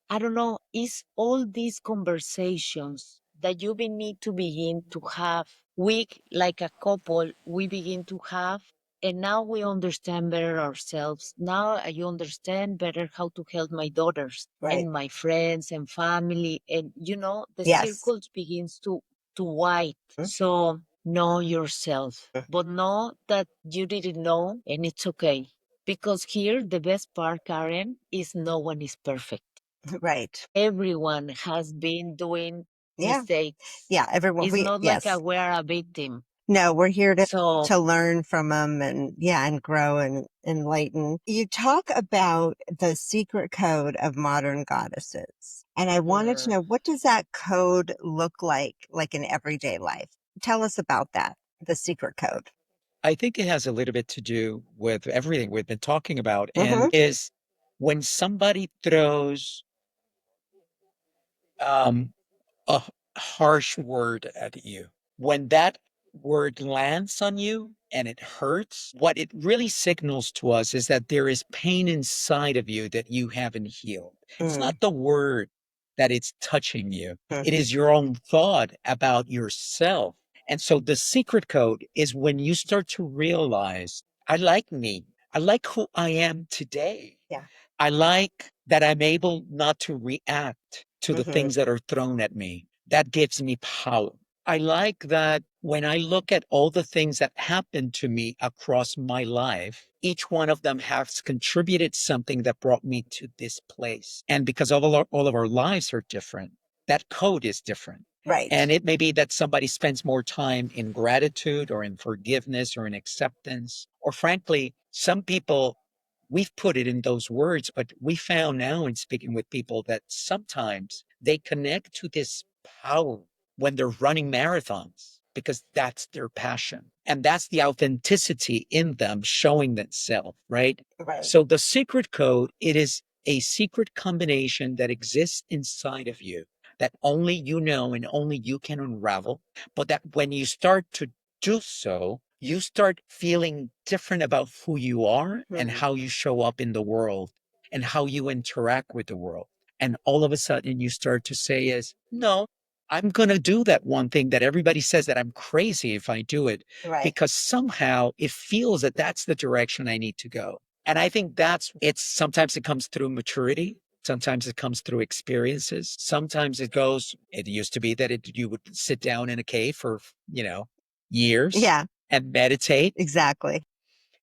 I don't know, it's all these conversations that you need to begin to have. We, like a couple, we begin to have, and now we understand better ourselves. Now I understand better how to help my daughters and my friends and family. And, the circles begins to wide. So know yourself, but know that you didn't know, and it's okay. Because here, the best part, Karen, is no one is perfect. Right. Everyone has been doing Yeah. mistakes. Yeah. Everyone. It's not like Yes. we're a victim. No, we're here So to learn from them and grow and enlighten. You talk about the secret code of modern goddesses. And I wanted to know, what does that code look like in everyday life? Tell us about that, the secret code. I think it has a little bit to do with everything we've been talking about, Mm-hmm. and is when somebody throws a harsh word at you, when that word lands on you and it hurts, what it really signals to us is that there is pain inside of you that you haven't healed. It's not the word that it's touching you, it is your own thought about yourself. And so the secret code is when you start to realize, I like me, I like who I am today. Yeah. I like that I'm able not to react to the Mhm. things that are thrown at me. That gives me power. I like that when I look at all the things that happened to me across my life, each one of them has contributed something that brought me to this place. And because all of our lives are different, that code is different. Right. And it may be that somebody spends more time in gratitude or in forgiveness or in acceptance. Or frankly, some people, we've put it in those words, but we found now in speaking with people that sometimes they connect to this power when they're running marathons because that's their passion. And that's the authenticity in them showing themselves, right? Right. So the secret code, it is a secret combination that exists inside of you that only you know and only you can unravel. But that when you start to do so, you start feeling different about who you are and how you show up in the world and how you interact with the world. And all of a sudden you start to say is, no, I'm going to do that one thing that everybody says that I'm crazy if I do it, Right. because somehow it feels that that's the direction I need to go. And I think sometimes it comes through maturity. Sometimes it comes through experiences. Sometimes it used to be that you would sit down in a cave for, years. Yeah. And meditate. Exactly.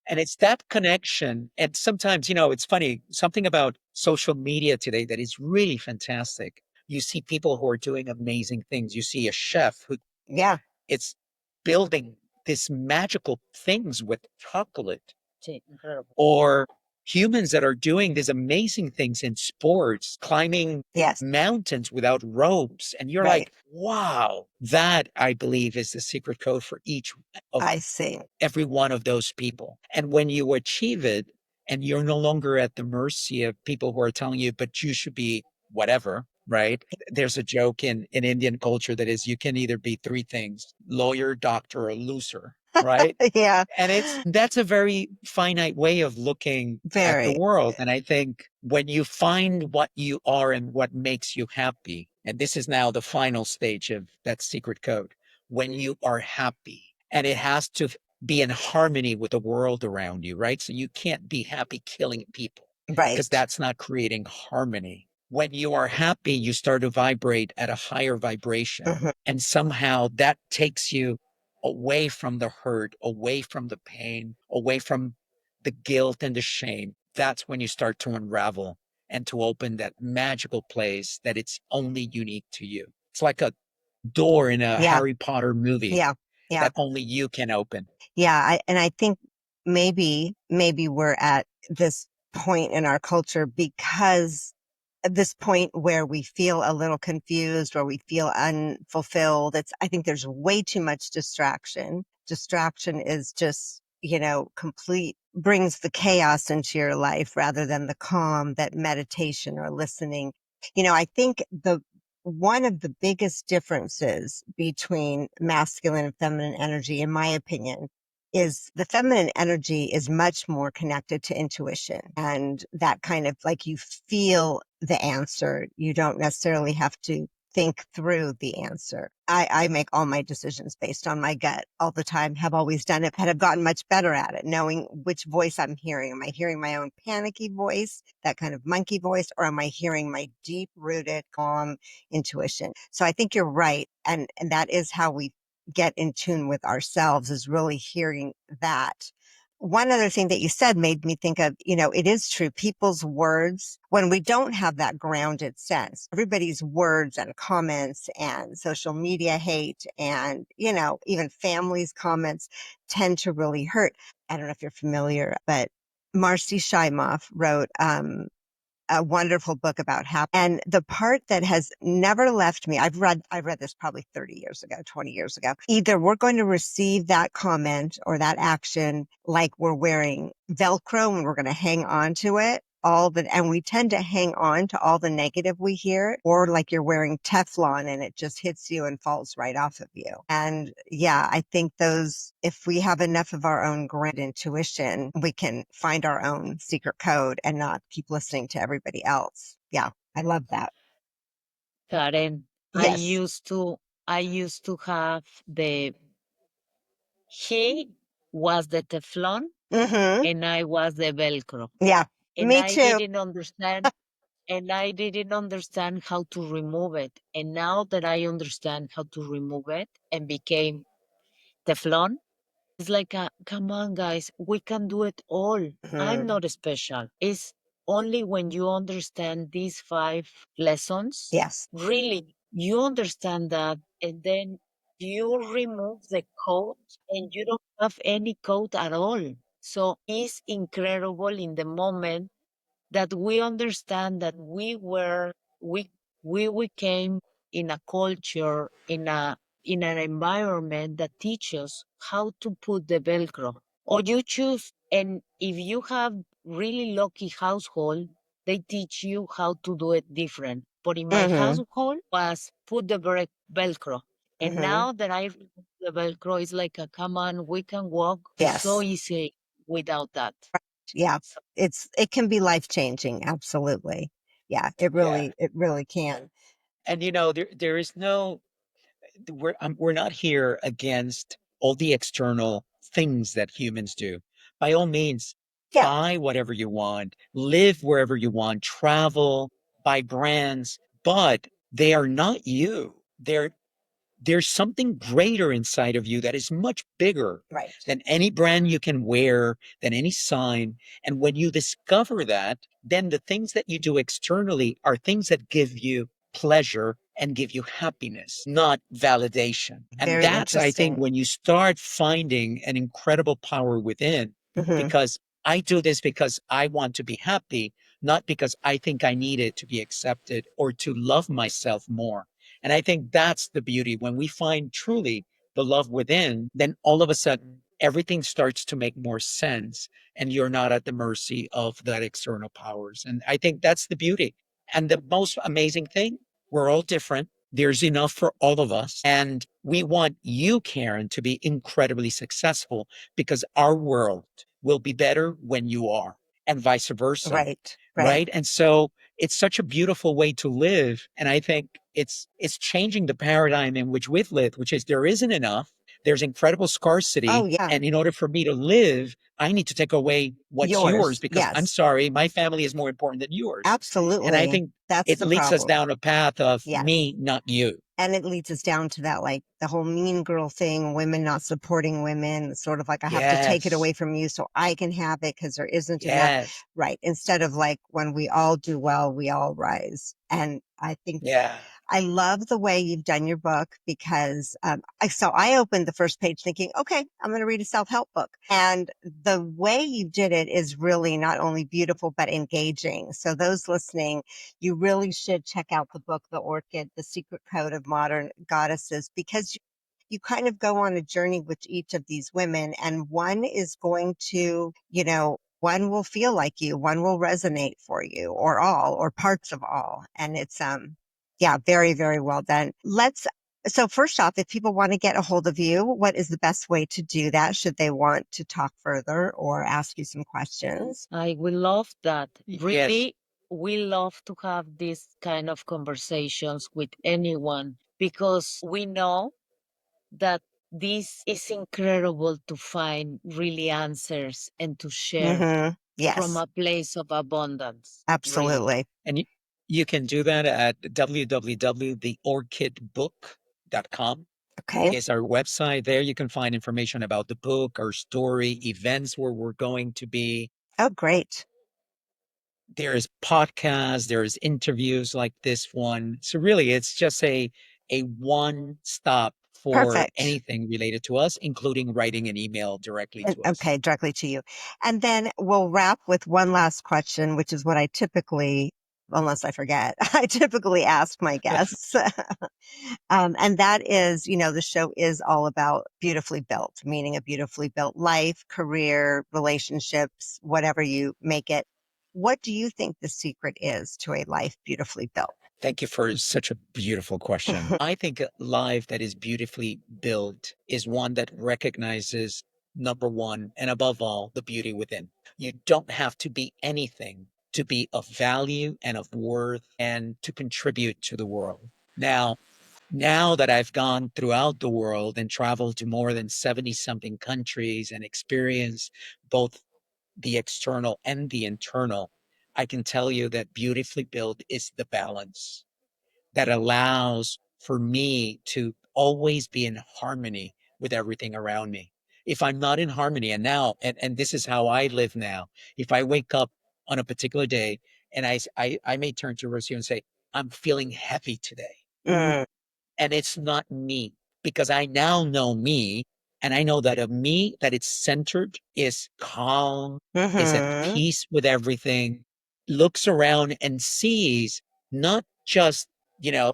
And it's that connection. And sometimes, it's funny, something about social media today that is really fantastic. You see people who are doing amazing things. You see a chef who Yeah. it's building this magical things with chocolate, incredible. or humans that are doing these amazing things in sports, climbing Yes. mountains without ropes. And you're Right. like, wow, that I believe is the secret code for each of I see. every one of those people. And when you achieve it and you're no longer at the mercy of people who are telling you, but you should be whatever, right? There's a joke in Indian culture that is you can either be three things: lawyer, doctor, or loser, right? Yeah. And that's a very finite way of looking at the Very. world. And I think when you find what you are and what makes you happy, and this is now the final stage of that secret code, when you are happy, and it has to be in harmony with the world around you, right? So you can't be happy killing people Right. because that's not creating harmony. When you are happy, you start to vibrate at a higher vibration. Mhm. And somehow that takes you away from the hurt, away from the pain, away from the guilt and the shame. That's when you start to unravel and to open that magical place that it's only unique to you. It's like a door in a Yeah. Harry Potter movie Yeah. Yeah. that only you can open. Yeah. And I think maybe we're at this point in our culture because at this point where we feel a little confused or we feel unfulfilled. I think there's way too much distraction. Distraction is just, complete brings the chaos into your life rather than the calm that meditation or listening. I think one of the biggest differences between masculine and feminine energy, in my opinion, is the feminine energy is much more connected to intuition and that kind of like you feel the answer. You don't necessarily have to think through the answer. I make all my decisions based on my gut all the time, have always done it, and have gotten much better at it, knowing which voice I'm hearing. Am I hearing my own panicky voice, that kind of monkey voice, or am I hearing my deep rooted, calm intuition? So I think you're right. And that is how we get in tune with ourselves, is really hearing that. one other thing that you said made me think of, it is true. People's words, when we don't have that grounded sense, everybody's words and comments and social media hate and, even families' comments tend to really hurt. I don't know if you're familiar, but Marcy Shimoff wrote, a wonderful book about happiness. And the part that has never left me, I've read this probably 30 years ago, 20 years ago. Either we're going to receive that comment or that action like we're wearing Velcro and we're going to hang on to it. And we tend to hang on to all the negative we hear, or like you're wearing Teflon and it just hits you and falls right off of you. And yeah, I think if we have enough of our own grand intuition, we can find our own secret code and not keep listening to everybody else. Yeah, I love that. Karen, Yes. I used to have he was the Teflon Mm-hmm. and I was the Velcro. Yeah, And me I too. didn't understand and I didn't understand how to remove it. And now that I understand how to remove it and became Teflon, it's like, come on, guys, we can do it all. I'm Mhm. not special. It's only when you understand these 5 lessons, Yes. really, you understand that, and then you remove the code and you don't have any code at all. So it's incredible in the moment that we understand that we came in a culture, in an environment that teaches how to put the Velcro. Or you choose, and if you have really lucky household, they teach you how to do it different. But in my Mm-hmm. household was put the Velcro. And Mm-hmm. now that I remove the Velcro, it's like come on, we can walk so Yes. easy without that. Yeah, it can be life changing. Absolutely. Yeah, Yeah. it really can. And there is no, we're not here against all the external things that humans do. By all means, Yeah. buy whatever you want, live wherever you want, travel, buy brands, but they are not you. There's something greater inside of you that is much bigger Right. than any brand you can wear, than any sign. And when you discover that, then the things that you do externally are things that give you pleasure and give you happiness, not validation. And Very that's, I think, interesting. when you start finding an incredible power within, Mhm. because I do this because I want to be happy, not because I think I need it to be accepted or to love myself more. And I think that's the beauty. When we find truly the love within, then all of a sudden everything starts to make more sense and you're not at the mercy of that external powers. And I think that's the beauty. And the most amazing thing, we're all different. There's enough for all of us. And we want you, Karen, to be incredibly successful because our world will be better when you are, and vice versa. Right. Right. And so it's such a beautiful way to live. And I think it's changing the paradigm in which we've lived, which is there isn't enough. There's incredible scarcity. Oh, yeah. And in order for me to live, I need to take away what's yours because I'm Yes. sorry, my family is more important than yours. And I Absolutely. think That's it the leads us problem. down a path of Yes. me, not you. And it leads us down to that, like the whole mean girl thing, women not supporting women, sort of like, I have to take it Yes. away from you so I can have it because there isn't enough. Yes. Right. Instead of like, when we all do well, we all rise. And I think Yeah. I love the way you've done your book because I opened the first page thinking, okay, I'm going to read a self-help book. And the way you did it is really not only beautiful, but engaging. So those listening, you really should check out the book, The Orchid, The Secret Code of Modern Goddesses, because you kind of go on a journey with each of these women, and one is going to, one will feel like you, one will resonate for you, or all, or parts of all. And it's, yeah, very, very well done. So first off, if people want to get a hold of you, what is the best way to do that? Should they want to talk further or ask you some questions? I will love that. Yes. Really, we love to have these kind of conversations with anyone because we know that this is incredible to find really answers and to share Mm-hmm. from Yes, a place of abundance. Really. absolutely. And you can do that at www.theorchidbook.com. Okay. is our website. There you can find information about the book, our story, events where we're going to be. Oh, great. There's podcasts, there's interviews like this one. So really, it's just a one stop for Perfect. anything related to us, including writing an email directly to us. Okay, directly to you. And then we'll wrap with one last question, which is what I typically, unless I forget, I typically ask my guests. And that is, the show is all about beautifully built, meaning a beautifully built life, career, relationships, whatever you make it. What do you think the secret is to a life beautifully built? Thank you for such a beautiful question. I think a life that is beautifully built is one that recognizes, number one, and above all, the beauty within. You don't have to be anything to be of value and of worth and to contribute to the world. Now that I've gone throughout the world and traveled to more than 70 something countries and experienced both the external and the internal, I can tell you that beautifully built is the balance that allows for me to always be in harmony with everything around me. If I'm not in harmony, and this is how I live now, if I wake up on a particular day and I may turn to Rocio and say, I'm feeling heavy today. Mm, And it's not me because I now know me. And I know that a me that it's centered is calm, is at mhm. peace with everything, looks around and sees not just,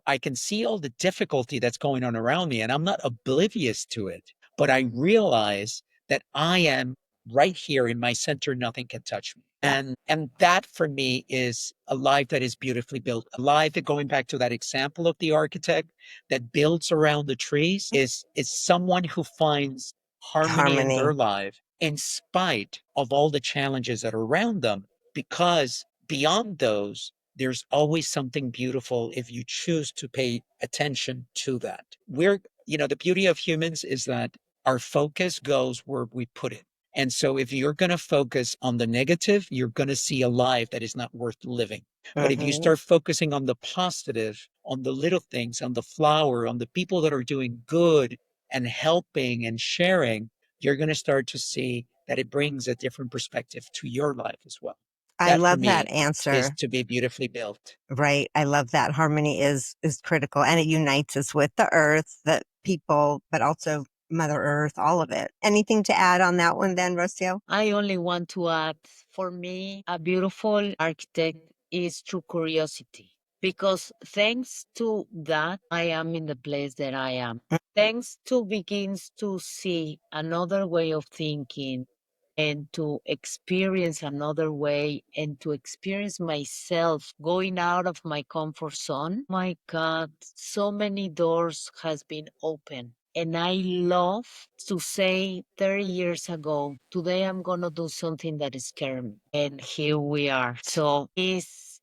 I can see all the difficulty that's going on around me and I'm not oblivious to it, but I realize that I am right here in my center. Nothing can touch me. Yeah. And that for me is a life that is beautifully built. A life that, going back to that example of the architect that builds around the trees, is someone who finds harmony in their Harmony. life in spite of all the challenges that are around them, because beyond those, there's always something beautiful if you choose to pay attention to that. The beauty of humans is that our focus goes where we put it. And so if you're going to focus on the negative, you're going to see a life that is not worth living. But if you Mhm. start focusing on the positive, on the little things, on the flower, on the people that are doing good and helping and sharing, you're going to start to see that it brings a different perspective to your life as well. I That for love that me is answer. to be beautifully built. Right. I love that. Harmony is critical, and it unites us with the earth, the people, but also Mother Earth, all of it. Anything to add on that one then, Rocio? I only want to add, for me, a beautiful architect is true curiosity. Because thanks to that, I am in the place that I am. Thanks to begins to see another way of thinking and to experience another way and to experience myself going out of my comfort zone. My God, so many doors has been open. And I love to say 30 years ago, today I'm going to do something that is scary me. And here we are. So is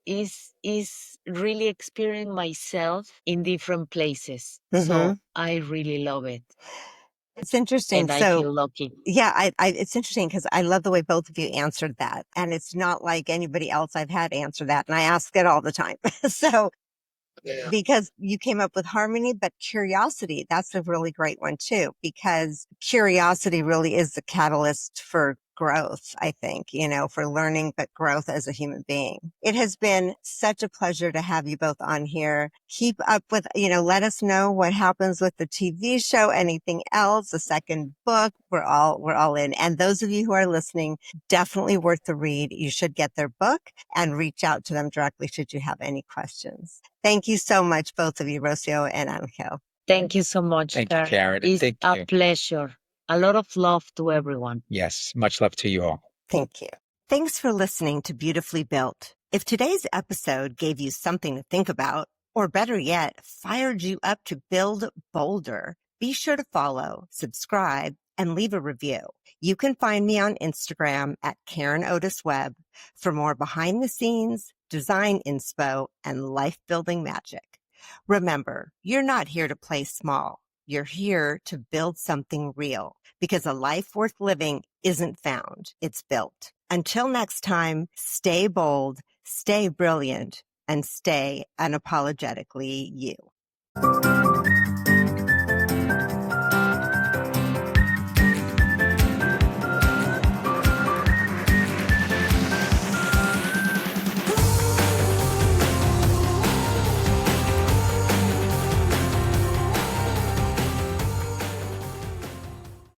really experiencing myself in different places. So I really love it. It's interesting. And I So, feel lucky. yeah, it's interesting because I love the way both of you answered that. And it's not like anybody else I've had answer that. And I ask it all the time. So, because you came up with harmony, but curiosity, that's a really great one too, because curiosity really is the catalyst for growth, I think, for learning, but growth as a human being. It has been such a pleasure to have you both on here. Keep up with, let us know what happens with the TV show, anything else, the second book. We're all in. And those of you who are listening, definitely worth the read. You should get their book and reach out to them directly should you have any questions. Thank you so much, both of you, Rocio and Angel. Thank you so much, Thank you, Karen. It's Thank a you. pleasure. A lot of love to everyone. Yes, much love to you all. Thank you. Thanks for listening to Beautifully Built. If today's episode gave you something to think about, or better yet, fired you up to build bolder, be sure to follow, subscribe, and leave a review. You can find me on Instagram at Karen Otis-Webb for more behind the scenes, design inspo, and life building magic. Remember, you're not here to play small. You're here to build something real, because a life worth living isn't found, it's built. Until next time, stay bold, stay brilliant, and stay unapologetically you.